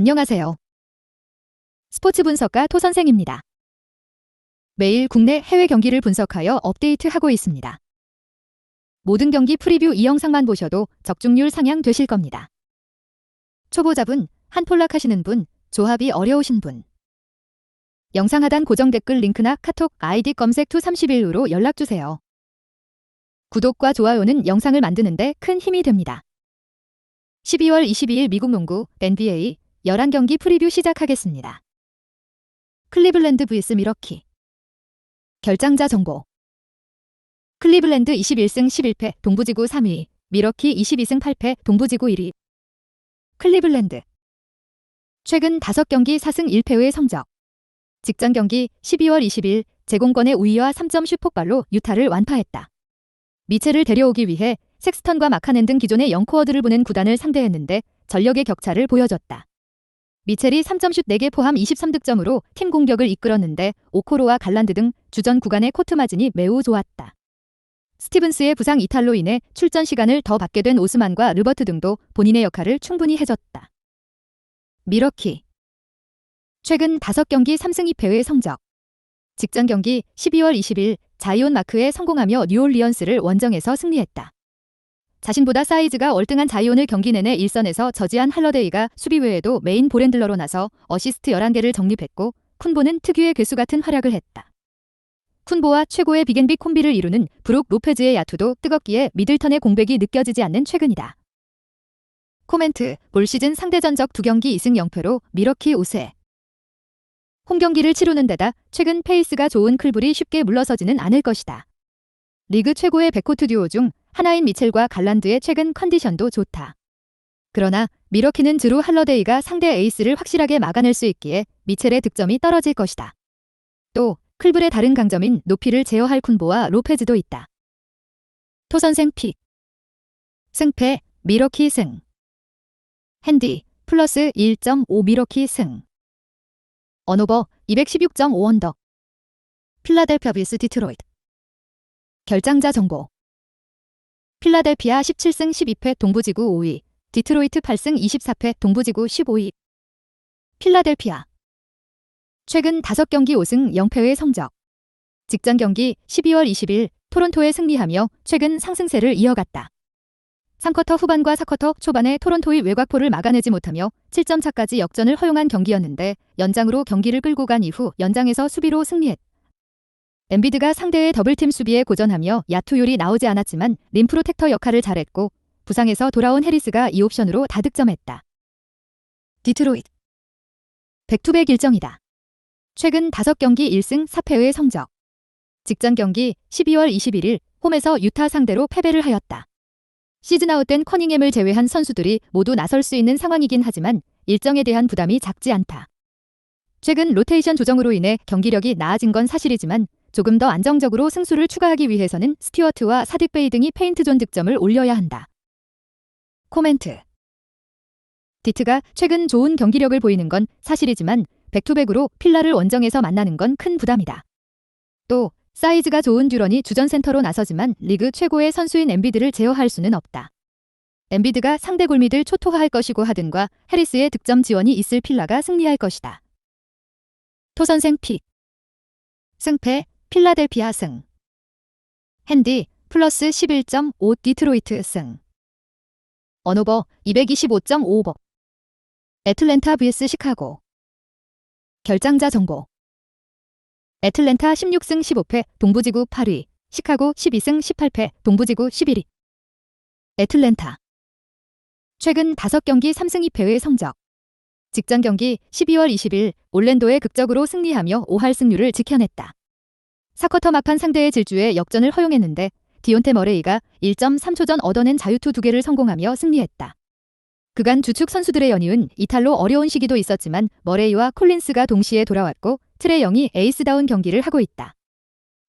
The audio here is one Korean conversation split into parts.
안녕하세요. 스포츠 분석가 토선생입니다. 매일 국내 해외 경기를 분석하여 업데이트하고 있습니다. 모든 경기 프리뷰 이 영상만 보셔도 적중률 상향 되실 겁니다. 초보자분, 한폴락 하시는 분, 조합이 어려우신 분. 영상 하단 고정 댓글 링크나 카톡 아이디 검색 투31으로 연락주세요. 구독과 좋아요는 영상을 만드는데 큰 힘이 됩니다. 12월 22일 미국 농구 NBA 11경기 프리뷰 시작하겠습니다. 클리블랜드 vs 미러키. 결장자 정보. 클리블랜드 21승 11패 동부지구 3위, 미러키 22승 8패 동부지구 1위. 클리블랜드. 최근 5경기 4승 1패의 성적. 직전 경기 12월 20일 제공권의 우위와 3점 슛 폭발로 유타를 완파했다. 미첼을 데려오기 위해 섹스턴과 마카넨 등 기존의 영코어들을 보낸 구단을 상대했는데 전력의 격차를 보여줬다. 미첼이 3점 슛 4개 포함 23득점으로 팀 공격을 이끌었는데 오코로와 갈란드 등 주전 구간의 코트 마진이 매우 좋았다. 스티븐스의 부상 이탈로 인해 출전 시간을 더 받게 된 오스만과 르버트 등도 본인의 역할을 충분히 해줬다. 미러키. 최근 5경기 3승 2패의 성적. 직전 경기 12월 20일 자이온 마크에 성공하며 뉴올리언스를 원정에서 승리했다. 자신보다 사이즈가 월등한 자이온을 경기 내내 일선에서 저지한 할러데이가 수비 외에도 메인 볼핸들러로 나서 어시스트 11개를 적립했고 쿤보는 특유의 괴수 같은 활약을 했다. 쿤보와 최고의 빅앤빅 콤비를 이루는 브룩 로페즈의 야투도 뜨겁기에 미들턴의 공백이 느껴지지 않는 최근이다. 코멘트. 올 시즌 상대 전적 2경기 2승 0패로 미러키 우세. 홈경기를 치르는 데다 최근 페이스가 좋은 클불이 쉽게 물러서지는 않을 것이다. 리그 최고의 백코트 듀오 중 하나인 미첼과 갈란드의 최근 컨디션도 좋다. 그러나 미러키는 드루 할러데이가 상대 에이스를 확실하게 막아낼 수 있기에 미첼의 득점이 떨어질 것이다. 또 클불의 다른 강점인 높이를 제어할 쿤보와 로페즈도 있다. 토선생 픽. 승패 미러키 승. 핸디 플러스 1.5 미러키 승. 언오버 216.5 언더. 필라델피아 vs 디트로이트. 결장자 정보. 필라델피아 17승 12패 동부지구 5위, 디트로이트 8승 24패 동부지구 15위. 필라델피아. 최근 5경기 5승 0패의 성적. 직전 경기 12월 20일 토론토에 승리하며 최근 상승세를 이어갔다. 3쿼터 후반과 4쿼터 초반에 토론토의 외곽포를 막아내지 못하며 7점 차까지 역전을 허용한 경기였는데 연장으로 경기를 끌고 간 이후 연장에서 수비로 승리했다. 엠비드가 상대의 더블팀 수비에 고전하며 야투율이 나오지 않았지만 림 프로텍터 역할을 잘했고 부상에서 돌아온 해리스가 2옵션으로 다득점했다. 디트로이트. 백투백 일정이다. 최근 5경기 1승 4패의 성적. 직전 경기 12월 21일 홈에서 유타 상대로 패배를 하였다. 시즌 아웃된 커닝햄을 제외한 선수들이 모두 나설 수 있는 상황이긴 하지만 일정에 대한 부담이 작지 않다. 최근 로테이션 조정으로 인해 경기력이 나아진 건 사실이지만 조금 더 안정적으로 승수를 추가하기 위해서는 스튜어트와 사딕베이 등이 페인트존 득점을 올려야 한다. 코멘트. 디트가 최근 좋은 경기력을 보이는 건 사실이지만 백투백으로 필라를 원정에서 만나는 건 큰 부담이다. 또 사이즈가 좋은 듀런이 주전 센터로 나서지만 리그 최고의 선수인 엠비드를 제어할 수는 없다. 엠비드가 상대 골밑을 초토화할 것이고 하든가 해리스의 득점 지원이 있을 필라가 승리할 것이다. 토선생 픽. 승패 필라델피아 승. 핸디 플러스 11.5 디트로이트 승. 언오버 225.5오버. 애틀랜타 vs 시카고. 결장자 정보. 애틀랜타 16승 15패 동부지구 8위, 시카고 12승 18패 동부지구 11위. 애틀랜타. 최근 5경기 3승 2패의 성적. 직전 경기 12월 20일 올랜도에 극적으로 승리하며 5할 승률을 지켜냈다. 4쿼터 막판 상대의 질주에 역전을 허용했는데 디온테 머레이가 1.3초 전 얻어낸 자유투 2개를 성공하며 승리했다. 그간 주축 선수들의 연이은 이탈로 어려운 시기도 있었지만 머레이와 콜린스가 동시에 돌아왔고 트레 영이 에이스다운 경기를 하고 있다.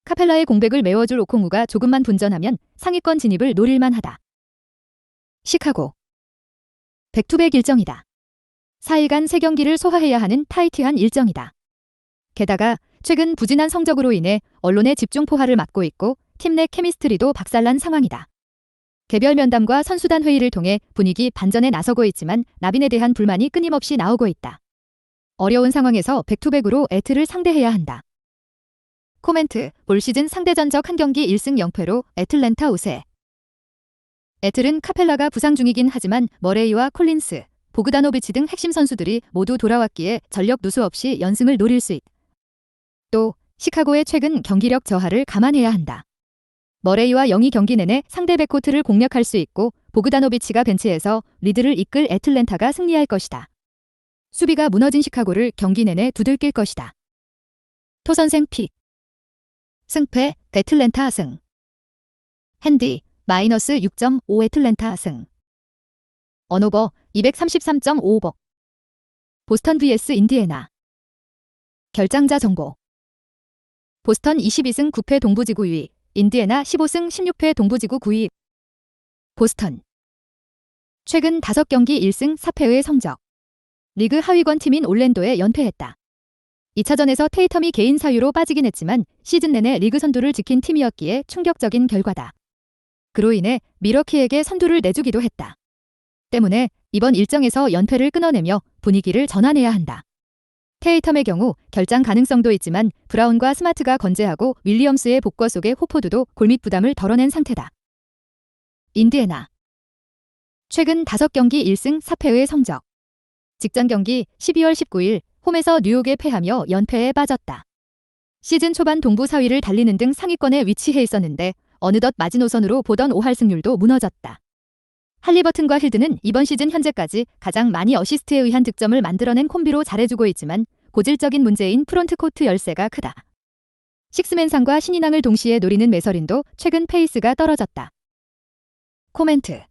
카펠라의 공백을 메워줄 오콩우가 조금만 분전하면 상위권 진입을 노릴만 하다. 시카고. 백투백 일정이다. 4일간 3경기를 소화해야 하는 타이트한 일정이다. 게다가 최근 부진한 성적으로 인해 언론의 집중 포화를 맞고 있고 팀 내 케미스트리도 박살난 상황이다. 개별 면담과 선수단 회의를 통해 분위기 반전에 나서고 있지만 나빈에 대한 불만이 끊임없이 나오고 있다. 어려운 상황에서 백투백으로 애틀을 상대해야 한다. 코멘트. 올 시즌 상대 전적 한 경기 1승 0패로 애틀랜타 우세. 애틀은 카펠라가 부상 중이긴 하지만 머레이와 콜린스, 보그다노비치 등 핵심 선수들이 모두 돌아왔기에 전력 누수 없이 연승을 노릴 수 있다. 또 시카고의 최근 경기력 저하를 감안해야 한다. 머레이와 영이 경기 내내 상대 백코트를 공략할 수 있고 보그다노비치가 벤치에서 리드를 이끌 애틀랜타가 승리할 것이다. 수비가 무너진 시카고를 경기 내내 두들길 것이다. 토선생 픽. 승패 애틀랜타 승. 핸디 마이너스 6.5 애틀랜타 승. 언오버 233.5억. 보스턴 vs 인디애나. 결장자 정보. 보스턴 22승 9패 동부지구 2위, 인디애나 15승 16패 동부지구 9위. 보스턴. 최근 5경기 1승 4패의 성적. 리그 하위권 팀인 올랜도에 연패했다. 2차전에서 테이텀이 개인 사유로 빠지긴 했지만 시즌 내내 리그 선두를 지킨 팀이었기에 충격적인 결과다. 그로 인해 밀워키에게 선두를 내주기도 했다. 때문에 이번 일정에서 연패를 끊어내며 분위기를 전환해야 한다. 테이텀의 경우 결장 가능성도 있지만 브라운과 스마트가 건재하고 윌리엄스의 복과 속에 호포드도 골밑 부담을 덜어낸 상태다. 인디애나. 최근 5경기 1승 4패의 성적. 직전 경기 12월 19일 홈에서 뉴욕에 패하며 연패에 빠졌다. 시즌 초반 동부 4위를 달리는 등 상위권에 위치해 있었는데 어느덧 마지노선으로 보던 5할 승률도 무너졌다. 할리버튼과 힐드는 이번 시즌 현재까지 가장 많이 어시스트에 의한 득점을 만들어낸 콤비로 잘해주고 있지만 고질적인 문제인 프론트코트 열세가 크다. 식스맨상과 신인왕을 동시에 노리는 매서린도 최근 페이스가 떨어졌다. 코멘트.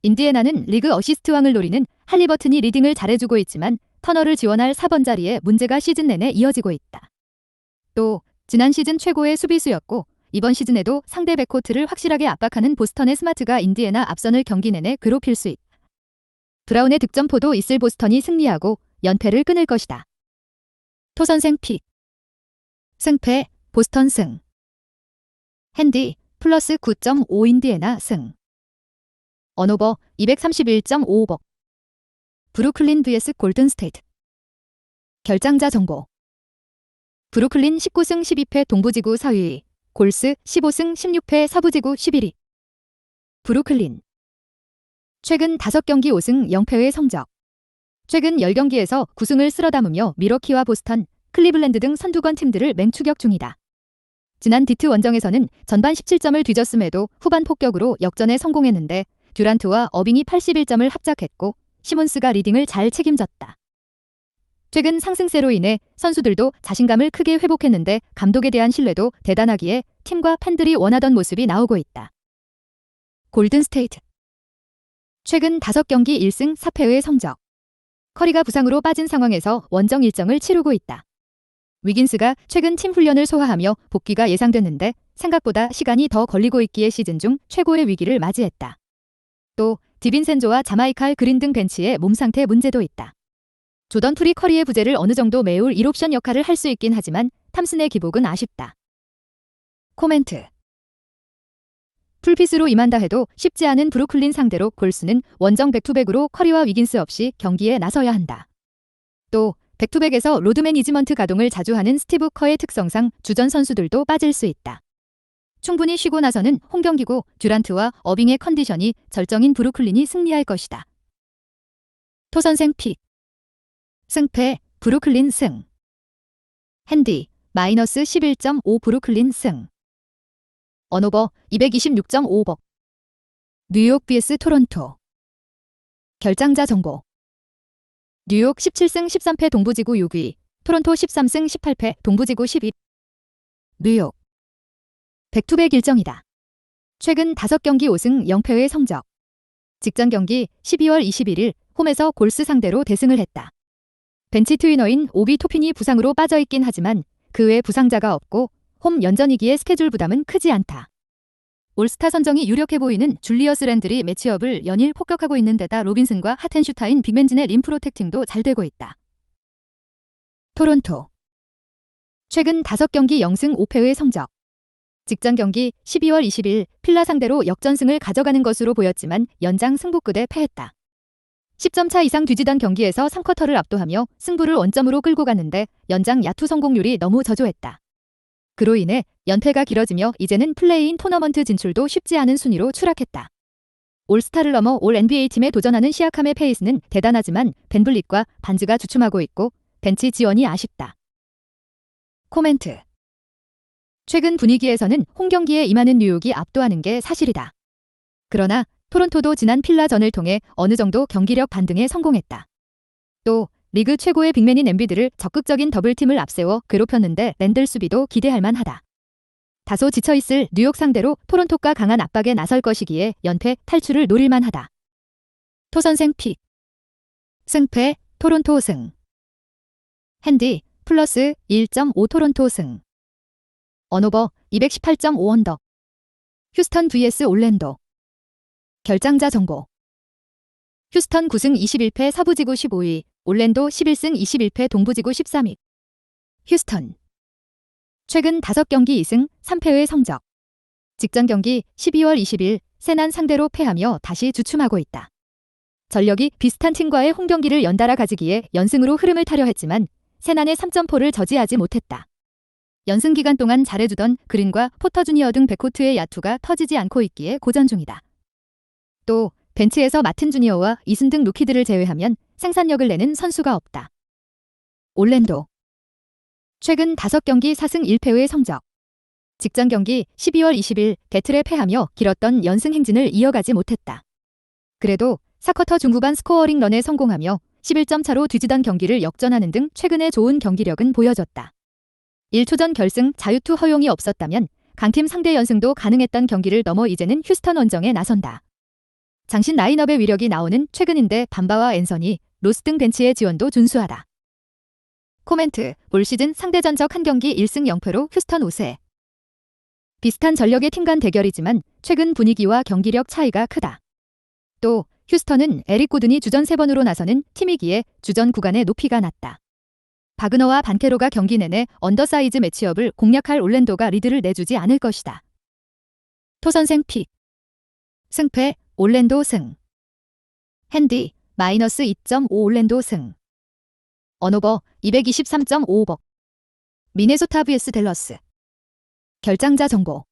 인디애나는 리그 어시스트왕을 노리는 할리버튼이 리딩을 잘해주고 있지만 터너를 지원할 4번 자리에 문제가 시즌 내내 이어지고 있다. 또 지난 시즌 최고의 수비수였고 이번 시즌에도 상대 백코트를 확실하게 압박하는 보스턴의 스마트가 인디애나 앞선을 경기 내내 괴롭힐 수 있다. 브라운의 득점포도 있을 보스턴이 승리하고 연패를 끊을 것이다. 토선생 픽. 승패 보스턴 승. 핸디 플러스 9.5 인디애나 승. 언오버 231.5억. 브루클린 vs 골든스테이트. 결장자 정보. 브루클린 19승 12패 동부지구 4위, 골스 15승 16패 서부지구 11위. 브루클린. 최근 5경기 5승 0패의 성적. 최근 10경기에서 9승을 쓸어 담으며 밀워키와 보스턴, 클리블랜드 등 선두권 팀들을 맹추격 중이다. 지난 디트 원정에서는 전반 17점을 뒤졌음에도 후반 폭격으로 역전에 성공했는데 듀란트와 어빙이 81점을 합작했고 시몬스가 리딩을 잘 책임졌다. 최근 상승세로 인해 선수들도 자신감을 크게 회복했는데 감독에 대한 신뢰도 대단하기에 팀과 팬들이 원하던 모습이 나오고 있다. 골든스테이트. 최근 5경기 1승 4패의 성적. 커리가 부상으로 빠진 상황에서 원정 일정을 치르고 있다. 위긴스가 최근 팀 훈련을 소화하며 복귀가 예상됐는데 생각보다 시간이 더 걸리고 있기에 시즌 중 최고의 위기를 맞이했다. 또 디빈센조와 자마이칼 그린 등 벤치에 몸 상태 문제도 있다. 조던 풀이 커리의 부재를 어느 정도 메울 1옵션 역할을 할 수 있긴 하지만 탐슨의 기복은 아쉽다. 코멘트. 풀핏으로 임한다 해도 쉽지 않은 브루클린 상대로 골스는 원정 백투백으로 커리와 위긴스 없이 경기에 나서야 한다. 또 백투백에서 로드 매니지먼트 가동을 자주 하는 스티브 커의 특성상 주전 선수들도 빠질 수 있다. 충분히 쉬고 나서는 홈경기고 듀란트와 어빙의 컨디션이 절정인 브루클린이 승리할 것이다. 토선생 픽. 승패 브루클린 승. 핸디 마이너스 11.5 브루클린 승. 언오버 226.5억. 뉴욕 vs 토론토. 결장자 정보. 뉴욕 17승 13패 동부지구 6위, 토론토 13승 18패 동부지구 10위. 뉴욕. 백투백 일정이다. 최근 5경기 5승 0패의 성적. 직전 경기 12월 21일 홈에서 골스 상대로 대승을 했다. 벤치 트위너인 오비 토핀이 부상으로 빠져있긴 하지만 그 외 부상자가 없고 홈 연전이기에 스케줄 부담은 크지 않다. 올스타 선정이 유력해 보이는 줄리어스 랜들이 매치업을 연일 폭격하고 있는 데다 로빈슨과 하텐슈타인 빅맨진의 림 프로텍팅도 잘 되고 있다. 토론토. 최근 5경기 0승 5패의 성적. 직전 경기 12월 20일 필라 상대로 역전승을 가져가는 것으로 보였지만 연장 승부 끝에 패했다. 10점 차 이상 뒤지던 경기에서 3쿼터를 압도하며 승부를 원점으로 끌고 갔는데 연장 야투 성공률이 너무 저조했다. 그로 인해 연패가 길어지며 이제는 플레이인 토너먼트 진출도 쉽지 않은 순위로 추락했다. 올스타를 넘어 올 NBA팀에 도전하는 시아캄의 페이스는 대단하지만 벤블릿과 반즈가 주춤하고 있고 벤치 지원이 아쉽다. 코멘트. 최근 분위기에서는 홈경기에 임하는 뉴욕이 압도하는 게 사실이다. 그러나 토론토도 지난 필라전을 통해 어느 정도 경기력 반등에 성공했다. 또 리그 최고의 빅맨인 엠비드를 적극적인 더블팀을 앞세워 괴롭혔는데 랜들 수비도 기대할 만하다. 다소 지쳐있을 뉴욕 상대로 토론토가 강한 압박에 나설 것이기에 연패 탈출을 노릴 만하다. 토선생 픽. 승패 토론토 승. 핸디 플러스 1.5 토론토 승. 언오버 218.5 언더. 휴스턴 vs 올랜도. 결장자 정보. 휴스턴 9승 21패 서부지구 15위, 올랜도 11승 21패 동부지구 13위. 휴스턴. 최근 5경기 2승 3패의 성적. 직전 경기 12월 20일 세난 상대로 패하며 다시 주춤하고 있다. 전력이 비슷한 팀과의 홈경기를 연달아 가지기에 연승으로 흐름을 타려 했지만 세난의 3점포를 저지하지 못했다. 연승 기간 동안 잘해주던 그린과 포터 주니어 등 백코트의 야투가 터지지 않고 있기에 고전 중이다. 또 벤치에서 마틴 주니어와 이슨 등 루키들을 제외하면 생산력을 내는 선수가 없다. 올랜도. 최근 5경기 4승 1패의 성적. 직전 경기 12월 20일 게틀에 패하며 길었던 연승 행진을 이어가지 못했다. 그래도 4쿼터 중후반 스코어링 런에 성공하며 11점 차로 뒤지던 경기를 역전하는 등 최근의 좋은 경기력은 보여줬다. 1초전 결승 자유투 허용이 없었다면 강팀 상대 연승도 가능했던 경기를 넘어 이제는 휴스턴 원정에 나선다. 장신 라인업의 위력이 나오는 최근인데 밤바와 앤서니, 로스 등 벤치의 지원도 준수하다. 코멘트. 올 시즌 상대 전적 한 경기 1승 0패로 휴스턴 우세. 비슷한 전력의 팀 간 대결이지만 최근 분위기와 경기력 차이가 크다. 또 휴스턴은 에릭 고든이 주전 3번으로 나서는 팀이기에 주전 구간의 높이가 낮다. 바그너와 반케로가 경기 내내 언더사이즈 매치업을 공략할 올랜도가 리드를 내주지 않을 것이다. 토선생 픽. 승패 올랜도 승. 핸디 마이너스 2.5 올랜도 승. 언오버 223.5억. 미네소타 vs 댈러스. 결장자 정보.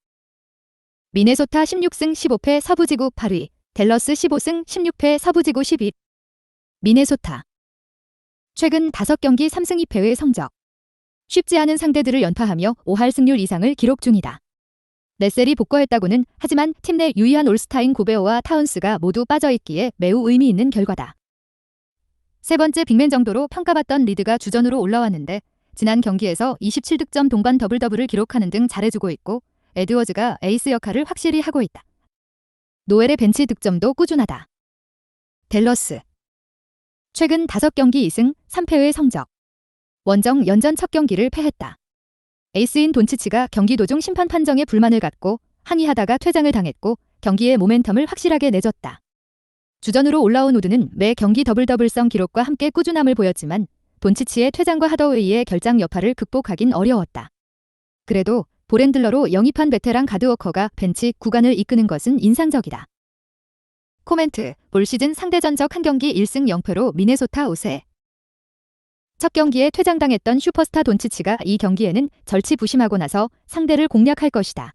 미네소타 16승 15패 서부지구 8위, 댈러스 15승 16패 서부지구 10위. 미네소타. 최근 5경기 3승 2패의 성적. 쉽지 않은 상대들을 연파하며 5할 승률 이상을 기록 중이다. 넷셀이 복거했다고는 하지만 팀 내 유의한 올스타인 고베어와 타운스가 모두 빠져있기에 매우 의미 있는 결과다. 세 번째 빅맨 정도로 평가받던 리드가 주전으로 올라왔는데 지난 경기에서 27득점 동반 더블더블을 기록하는 등 잘해주고 있고 에드워즈가 에이스 역할을 확실히 하고 있다. 노엘의 벤치 득점도 꾸준하다. 댈러스. 최근 5경기 2승 3패의 성적. 원정 연전 첫 경기를 패했다. 에이스인 돈치치가 경기 도중 심판 판정에 불만을 갖고 항의하다가 퇴장을 당했고 경기의 모멘텀을 확실하게 내줬다. 주전으로 올라온 우드는 매 경기 더블더블성 기록과 함께 꾸준함을 보였지만 돈치치의 퇴장과 하더웨이의 결장 여파를 극복하긴 어려웠다. 그래도 볼핸들러로 영입한 베테랑 가드워커가 벤치 구간을 이끄는 것은 인상적이다. 코멘트. 올 시즌 상대 전적 한 경기 1승 0패로 미네소타 우세. 첫 경기에 퇴장당했던 슈퍼스타 돈치치가 이 경기에는 절치부심하고 나서 상대를 공략할 것이다.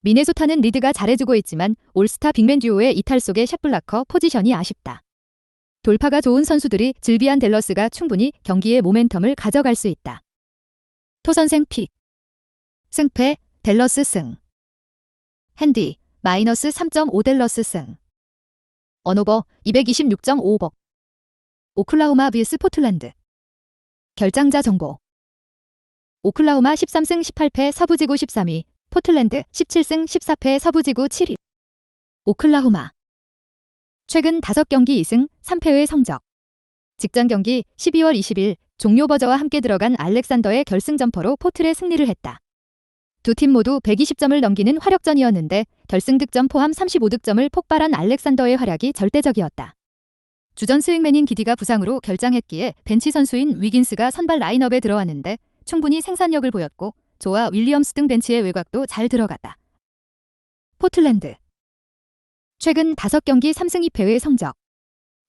미네소타는 리드가 잘해주고 있지만 올스타 빅맨 듀오의 이탈 속의 샷블라커 포지션이 아쉽다. 돌파가 좋은 선수들이 즐비한 댈러스가 충분히 경기의 모멘텀을 가져갈 수 있다. 토선생 픽. 승패 댈러스 승. 핸디 마이너스 3.5 댈러스 승. 언오버 226.5억. 오클라호마 vs 포틀랜드. 결장자 정보. 오클라호마 13승 18패 서부지구 13위, 포틀랜드 17승 14패 서부지구 7위. 오클라호마. 최근 5경기 2승 3패의 성적. 직전 경기 12월 20일 종료 버저와 함께 들어간 알렉산더의 결승 점퍼로 포틀의 승리를 했다. 두 팀 모두 120점을 넘기는 화력전이었는데 결승 득점 포함 35득점을 폭발한 알렉산더의 활약이 절대적이었다. 주전 스윙맨인 기디가 부상으로 결장했기에 벤치 선수인 위긴스가 선발 라인업에 들어왔는데 충분히 생산력을 보였고 조와 윌리엄스 등 벤치의 외곽도 잘 들어갔다. 포틀랜드. 최근 5경기 3승 2패의 성적.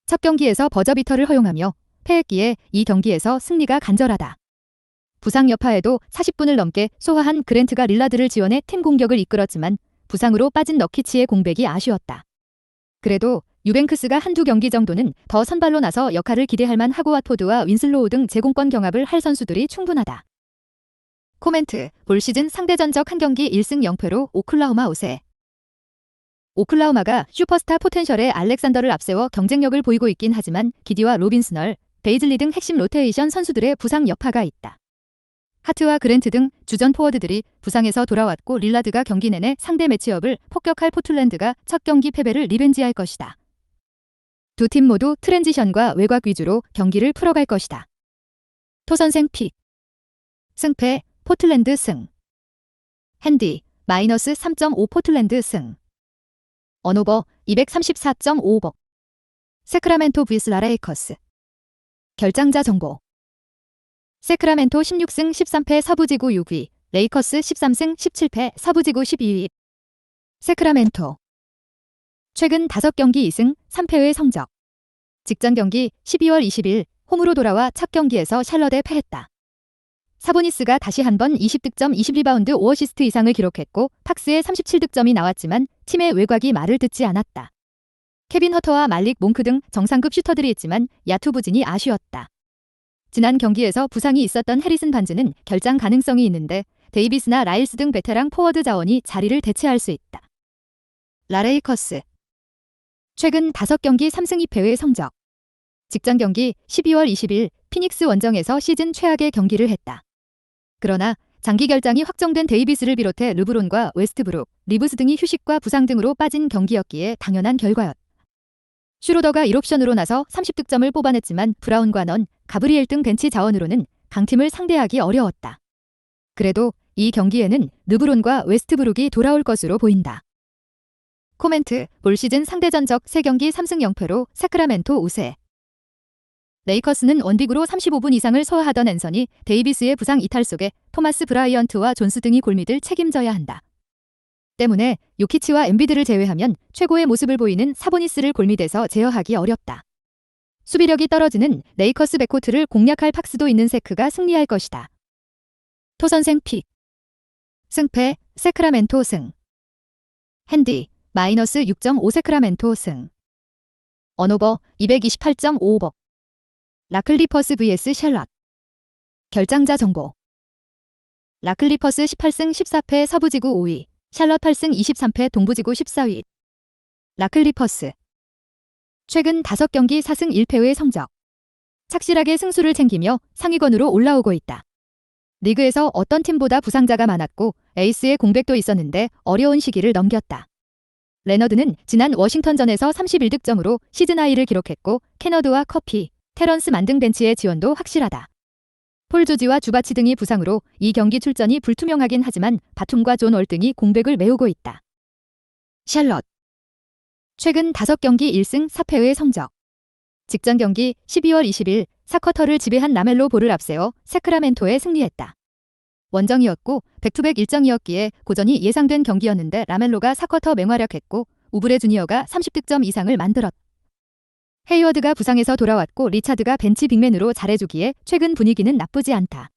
첫 경기에서 버저비터를 허용하며 패했기에 이 경기에서 승리가 간절하다. 부상 여파에도 40분을 넘게 소화한 그랜트가 릴라드를 지원해 팀 공격을 이끌었지만 부상으로 빠진 너키치의 공백이 아쉬웠다. 그래도 유뱅크스가 한두 경기 정도는 더 선발로 나서 역할을 기대할 만하고 와포드와 윈슬로우 등 제공권 경합을 할 선수들이 충분하다. 코멘트. 올 시즌 상대 전적 한 경기 1승 0패로 오클라호마 우세. 오클라호마가 슈퍼스타 포텐셜의 알렉산더를 앞세워 경쟁력을 보이고 있긴 하지만 기디와 로빈스널, 베이즐리 등 핵심 로테이션 선수들의 부상 여파가 있다. 하트와 그랜트 등 주전 포워드들이 부상에서 돌아왔고 릴라드가 경기 내내 상대 매치업을 폭격할 포틀랜드가 첫 경기 패배를 리벤지할 것이다. 두 팀 모두 트랜지션과 외곽 위주로 경기를 풀어갈 것이다. 토선생 픽. 승패 포틀랜드 승. 핸디 마이너스 3.5 포틀랜드 승. 언오버 234.5억. 세크라멘토 vs 라레이커스. 결장자 정보. 세크라멘토 16승 13패 서부지구 6위, 레이커스 13승 17패 서부지구 12위. 세크라멘토. 최근 5경기 2승 3패의 성적. 직전 경기 12월 20일 홈으로 돌아와 첫 경기에서 샬럿에 패했다. 사보니스가 다시 한번 20득점 20리바운드 5어시스트 이상을 기록했고 팍스에 37득점이 나왔지만 팀의 외곽이 말을 듣지 않았다. 케빈 허터와 말릭 몽크 등 정상급 슈터들이 있지만 야투 부진이 아쉬웠다. 지난 경기에서 부상이 있었던 해리슨 반즈는 결장 가능성이 있는데 데이비스나 라일스 등 베테랑 포워드 자원이 자리를 대체할 수 있다. 라레이커스. 최근 5경기 3승 2패의 성적. 직전 경기 12월 20일 피닉스 원정에서 시즌 최악의 경기를 했다. 그러나 장기 결장이 확정된 데이비스를 비롯해 르브론과 웨스트브룩, 리브스 등이 휴식과 부상 등으로 빠진 경기였기에 당연한 결과였다. 슈로더가 1옵션으로 나서 30득점을 뽑아냈지만 브라운과 넌, 가브리엘 등 벤치 자원으로는 강팀을 상대하기 어려웠다. 그래도 이 경기에는 르브론과 웨스트브룩이 돌아올 것으로 보인다. 코멘트. 올 시즌 상대 전적 3경기 3승 0패로 사크라멘토 우세. 레이커스는 원빅으로 35분 이상을 소화하던 앤서니 데이비스의 부상 이탈 속에 토마스 브라이언트와 존스 등이 골밑을 책임져야 한다. 때문에 요키치와 엠비드를 제외하면 최고의 모습을 보이는 사보니스를 골밑에서 제어하기 어렵다. 수비력이 떨어지는 레이커스 백코트를 공략할 팍스도 있는 세크가 승리할 것이다. 토선생 픽. 승패 세크라멘토 승. 핸디 마이너스 6.5 세크라멘토 승. 언오버 228.5억. 라클리퍼스 vs 샬럿. 결장자 정보. 라클리퍼스 18승 14패 서부지구 5위, 샬럿 8승 23패 동부지구 14위. 라클리퍼스. 최근 5경기 4승 1패의 성적. 착실하게 승수를 챙기며 상위권으로 올라오고 있다. 리그에서 어떤 팀보다 부상자가 많았고 에이스의 공백도 있었는데 어려운 시기를 넘겼다. 레너드는 지난 워싱턴전에서 31득점으로 시즌 하이를 기록했고 케너드와 커피, 테런스 만등 벤치의 지원도 확실하다. 폴 조지와 주바치 등이 부상으로 이 경기 출전이 불투명하긴 하지만 바툼과 존 월 등이 공백을 메우고 있다. 샬럿. 최근 5경기 1승 4패의 성적. 직전 경기 12월 20일 4쿼터를 지배한 라멜로 볼을 앞세워 사크라멘토에 승리했다. 원정이었고 백투백 일정이었기에 고전이 예상된 경기였는데 라멜로가 4쿼터 맹활약했고 우브레 주니어가 30득점 이상을 만들었다. 헤이워드가 부상에서 돌아왔고 리차드가 벤치 빅맨으로 잘해주기에 최근 분위기는 나쁘지 않다.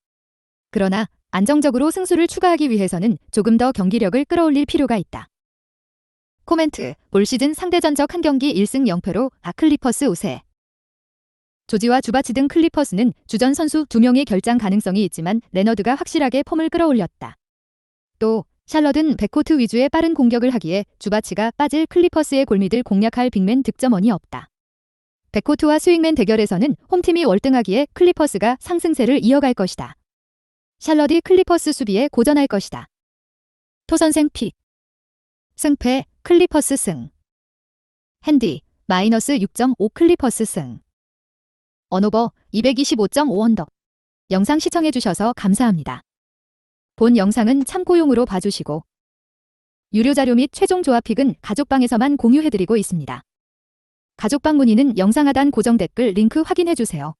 그러나 안정적으로 승수를 추가하기 위해서는 조금 더 경기력을 끌어올릴 필요가 있다. 코멘트. 올 시즌 상대 전적 한 경기 1승 0패로 클리퍼스 우세. 조지와 주바치 등 클리퍼스는 주전 선수 2명의 결장 가능성이 있지만 레너드가 확실하게 폼을 끌어올렸다. 또 샬럿은 백코트 위주의 빠른 공격을 하기에 주바치가 빠질 클리퍼스의 골밑을 공략할 빅맨 득점원이 없다. 백코트와 스윙맨 대결에서는 홈팀이 월등하기에 클리퍼스가 상승세를 이어갈 것이다. 샬럿이 클리퍼스 수비에 고전할 것이다. 토선생 픽. 승패 클리퍼스 승. 핸디 마이너스 6.5 클리퍼스 승. 언오버 225.5 언더. 영상 시청해주셔서 감사합니다. 본 영상은 참고용으로 봐주시고 유료 자료 및 최종 조합픽은 가족방에서만 공유해드리고 있습니다. 가족방 문의는 영상 하단 고정 댓글 링크 확인해주세요.